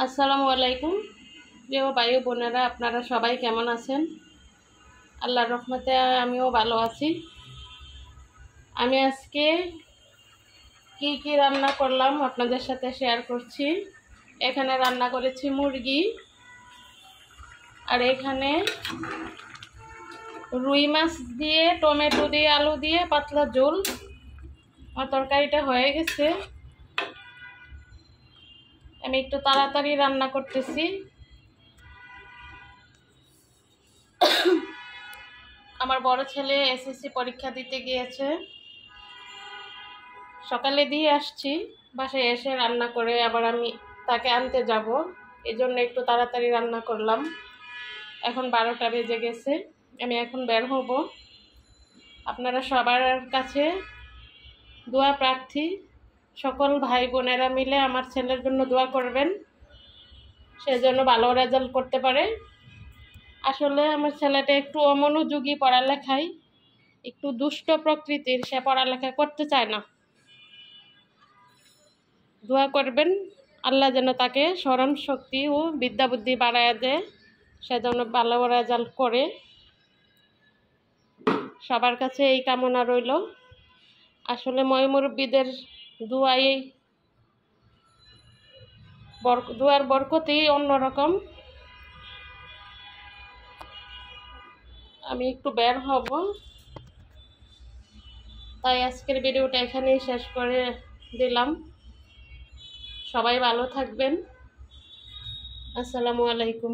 আসসালামু আলাইকুম প্রিয় ভাই বোনেরা, আপনারা সবাই কেমন আছেন? আল্লাহর রহমতে আমিও ভালো আছি। আমি আজকে কি রান্না করলাম আপনাদের সাথে শেয়ার করছি। এখানে রান্না করেছি মুরগি, আর এখানে রুই মাছ দিয়ে টমেটো দিয়ে আলু দিয়ে পাতলা ঝোল। আমার তরকারিটা হয়ে গেছে, আমি একটু তাড়াতাড়ি রান্না করতেছি। আমার বড় ছেলে এসএসসি পরীক্ষা দিতে গিয়েছে, সকালে দিয়ে আসছি, বাসায় এসে রান্না করে আবার আমি তাকে আনতে যাব, এই জন্য একটু তাড়াতাড়ি রান্না করলাম। এখন 12টা বেজে গেছে, আমি এখন বের হব। আপনারা সবার কাছে দোয়া প্রার্থী, সকল ভাই বোনেরা মিলে আমার ছেলের জন্য দোয়া করবেন, সে জন্য ভালো রেজাল্ট করতে পারে। আসলে আমার ছেলেটা একটু অমনোযোগী পড়ালেখায়, একটু দুষ্ট প্রকৃতির, সে পড়ালেখা করতে চায় না। দোয়া করবেন আল্লাহ যেন তাকে স্মরণ শক্তি ও বিদ্যা বুদ্ধি বাড়ায় দেয়, সে যেন ভালো রেজাল্ট করে। সবার কাছে এই কামনা রইল। আসলে মুরব্বীদের দুয়ার বরকতেই অন্যরকম। আমি একটু বের হব, তাই আজকের ভিডিওটা এখানেই শেষ করে দিলাম। সবাই ভালো থাকবেন। আসসালামু আলাইকুম।